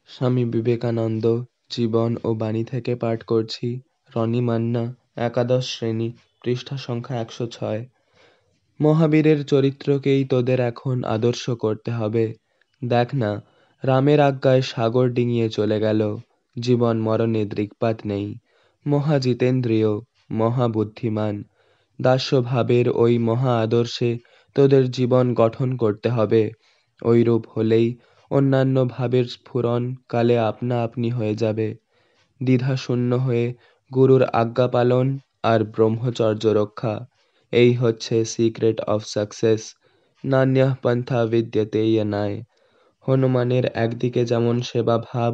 স্বামী বিবেকানন্দ জীবন ও বাণী থেকে পাঠ করছি। রনি মান্না, একাদশ শ্রেণী, পৃষ্ঠা সংখ্যা ১০৬। মহাবীরের চরিত্রকেই তোদের এখন আদর্শ করতে হবে। দেখ না, রামের আজ্ঞায় সাগর ডিঙিয়ে চলে গেল, জীবন মরণে দৃকপাত নেই। মহাজিতেন্দ্রিয়, মহাবুদ্ধিমান, দাস্যভাবের ওই মহা আদর্শে তোদের জীবন গঠন করতে হবে। ঐরূপ হলেই অন্যান্য ভাবের স্ফুরণ কালে আপনা আপনি হয়ে যাবে। দ্বিধাশূন্য হয়ে গুরুর আজ্ঞা পালন আর ব্রহ্মচর্য রক্ষা, এই হচ্ছে সিক্রেট অফ সাকসেস। নান্যঃ পন্থা বিদ্যতে ইয়নায়। হনুমানের একদিকে যেমন সেবা ভাব,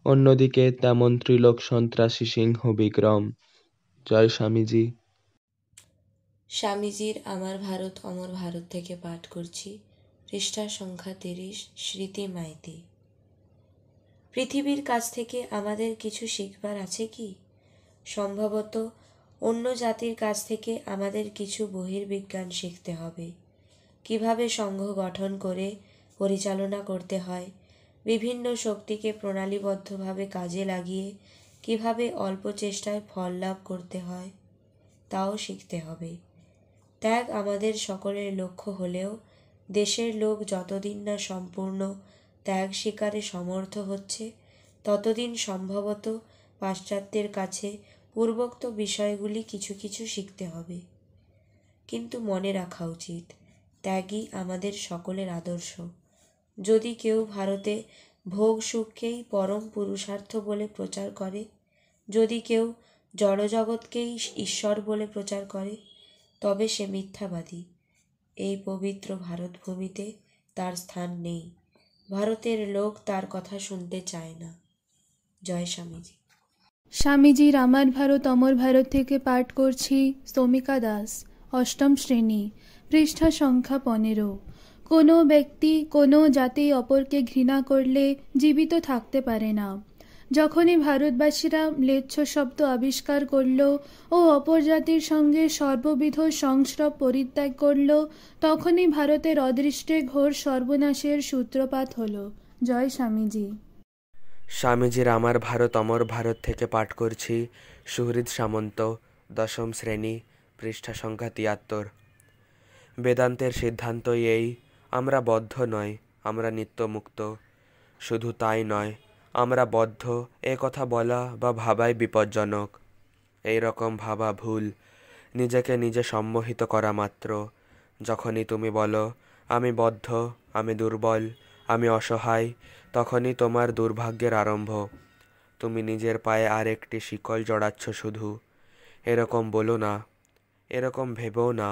অন্যদিকে তেমন ত্রিলোক সন্ত্রাসী সিংহ বিক্রম। জয় স্বামীজি। স্বামীজির আমার ভারত অমর ভারত থেকে পাঠ করছি। পৃষ্ঠা সংখ্যা ৩০। স্মৃতি মাইতি। পৃথিবীর কাছ থেকে আমাদের কিছু শিখবার আছে কি? সম্ভবত অন্য জাতির কাছ থেকে আমাদের কিছু বহির্বিজ্ঞান শিখতে হবে। কিভাবে সংঘ গঠন করে পরিচালনা করতে হয়, বিভিন্ন শক্তিকে প্রণালীবদ্ধভাবে কাজে লাগিয়ে কিভাবে অল্প চেষ্টায় ফল লাভ করতে হয়, তাও শিখতে হবে। ত্যাগ আমাদের সকলের লক্ষ্য হলেও দেশের লোক যতদিন না সম্পূর্ণ ত্যাগ স্বীকারে সমর্থ হচ্ছে, ততদিন সম্ভবত পাশ্চাত্যের কাছে পূর্বোক্ত বিষয়গুলি কিছু কিছু শিখতে হবে। কিন্তু মনে রাখা উচিত, ত্যাগই আমাদের সকলের আদর্শ। যদি কেউ ভারতে ভোগ সুখকেই পরম পুরুষার্থ বলে প্রচার করে, যদি কেউ জড়জগৎকেই ঈশ্বর বলে প্রচার করে, তবে সে মিথ্যাবাদী। এই পবিত্র ভারতভূমিতে তার স্থান নেই। ভারতের লোক তার কথা শুনতে চায় না। জয় স্বামীজি। স্বামীজির আমার ভারত অমর ভারত থেকে পাঠ করছি। স্তমিকা দাস, অষ্টম শ্রেণী, পৃষ্ঠা সংখ্যা ১৫। কোনো ব্যক্তি কোনো জাতি অপরকে ঘৃণা করলে জীবিত থাকতে পারে না। যখনই ভারতবাসীরা ম্লেচ্ছ শব্দ আবিষ্কার করল ও অপর জাতির সঙ্গে সর্ববিধ সংস্রব পরিত্যাগ করল, তখনই ভারতের অদৃষ্টে ঘোর সর্বনাশের সূত্রপাত হল। জয় স্বামীজি। স্বামীজির আমার ভারত অমর ভারত থেকে পাঠ করছি। সুহৃদ সামন্ত, দশম শ্রেণী, পৃষ্ঠা সংখ্যা ৭৩। বেদান্তের সিদ্ধান্তই এই, আমরা বদ্ধ নয়, আমরা নিত্যমুক্ত। শুধু তাই নয়, আমরা বদ্ধ এ কথা বলা বা ভাবাই বিপজ্জনক। এই রকম ভাবা ভুল, নিজেকে নিজে সম্মোহিত করা মাত্র। যখনই তুমি বলো আমি বদ্ধ, আমি দুর্বল, আমি অসহায়, তখনই তোমার দুর্ভাগ্যের আরম্ভ। তুমি নিজের পায়ে আর একটি শিকল জড়াচ্ছ শুধু। এরকম বলো না, এরকম ভেবেও না।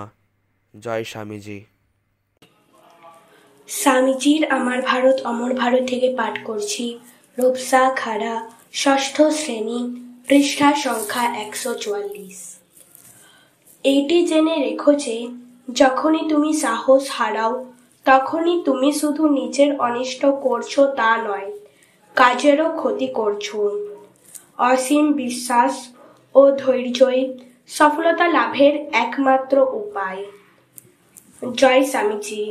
জয় স্বামীজি। স্বামীজির আমার ভারত অমর ভারত থেকে পাঠ করছি। রূপসা খাড়া, ষষ্ঠ শ্রেণী, পৃষ্ঠা সংখ্যা ১৪৪। এইটি জেনে রেখো যে যখনই তুমি সাহস হারাও, তখনই তুমি শুধু নিজের অনিষ্ট করছো তা নয়, কাজেরও ক্ষতি করছো। অসীম বিশ্বাস ও ধৈর্যই সফলতা লাভের একমাত্র উপায়। জয় স্বামীজি।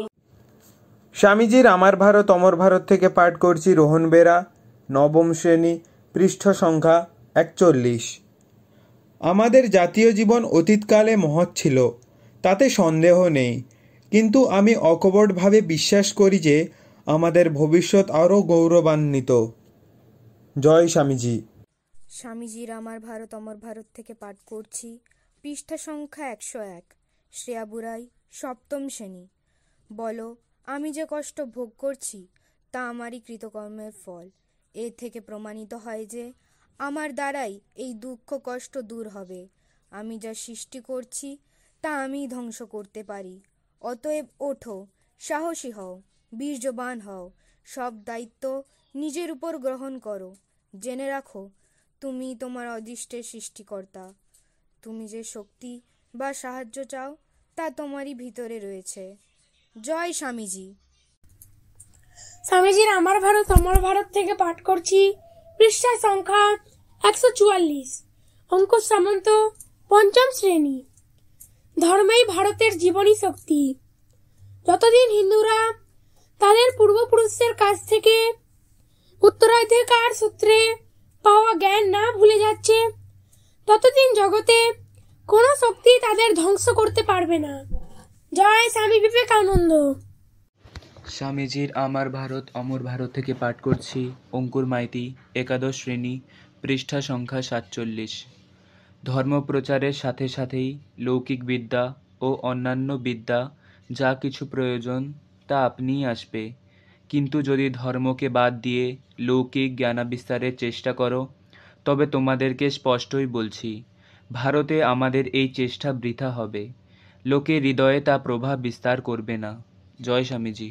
স্বামীজির আমার ভারত অমর ভারত থেকে পাঠ করছি। রোহন বেরা, নবম শ্রেণী, পৃষ্ঠা সংখ্যা ৪১। আমাদের জাতীয় জীবন অতীতকালে মহৎ ছিল, তাতে সন্দেহ নেই, কিন্তু আমি অকপটভাবে বিশ্বাস করি যে আমাদের ভবিষ্যৎ আরও গৌরবান্বিত। জয় স্বামীজি। স্বামীজির আমার ভারত অমর ভারত থেকে পাঠ করছি। পৃষ্ঠা সংখ্যা ১০১। শ্রেয়া বুড়াই, সপ্তম শ্রেণী। বলো, আমি যে কষ্ট ভোগ করছি তা আমারই কৃতকর্মের ফল। এর থেকে প্রমাণিত হয় যে আমার দ্বারাই এই দুঃখ কষ্ট দূর হবে। আমি যা সৃষ্টি করছি তা আমিই ধ্বংস করতে পারি। অতএব ওঠো, সাহসী হও, বীর্যবান হও, সব দায়িত্ব নিজের উপর গ্রহণ করো। জেনে রাখো, তুমি তোমার অদৃষ্টের সৃষ্টিকর্তা। তুমি যে শক্তি বা সাহায্য চাও তা তোমারই ভিতরে রয়েছে। জয় স্বামীজি। স্বামীজির আমার ভারত অমর ভারত থেকে পাঠ করছি। পৃষ্ঠা সংখ্যা ১৪৪। অঙ্কুশ সামন্ত, পঞ্চম শ্রেণী। ধর্মই ভারতের জীবনী শক্তি। যতদিন হিন্দুরা তাদের পূর্বপুরুষদের কাছ থেকে উত্তরাধিকার সূত্রে পাওয়া জ্ঞান না ভুলে যাচ্ছে, ততদিন জগতে কোনো শক্তি তাদের ধ্বংস করতে পারবে না। জয় স্বামী বিবেকানন্দ। স্বামীজির আমার ভারত অমর ভারত থেকে পাঠ করছি অঙ্কুর মাইতি, একাদশ শ্রেণী, পৃষ্ঠা সংখ্যা 47। ধর্মপ্রচারের সাথে সাথেই লৌকিক বিদ্যা ও অন্যান্য বিদ্যা যা কিছু প্রয়োজন তা আপনিই আসবে, কিন্তু যদি ধর্মকে বাদ দিয়ে লৌকিক জ্ঞানাবিস্তারের চেষ্টা করো তবে তোমাদেরকে স্পষ্টই বলছি, ভারতে আমাদের এই চেষ্টা বৃথা হবে, লোকের হৃদয়ে তা প্রভাব বিস্তার করবে না। জয় স্বামীজি।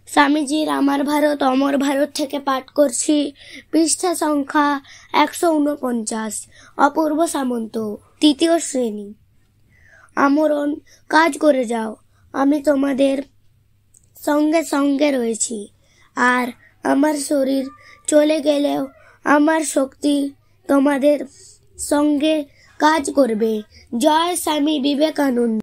স্বামীজির আমার ভারত অমর ভারত থেকে পাঠ করছি পৃষ্ঠা সংখ্যা 149। অপূর্ব সামন্ত, তৃতীয় শ্রেণী। আমরণ, কাজ করে যাও, আমি তোমাদের সঙ্গে সঙ্গে রয়েছি, আর আমার শরীর চলে গেলেও আমার শক্তি তোমাদের সঙ্গে কাজ করবে। জয় স্বামী বিবেকানন্দ।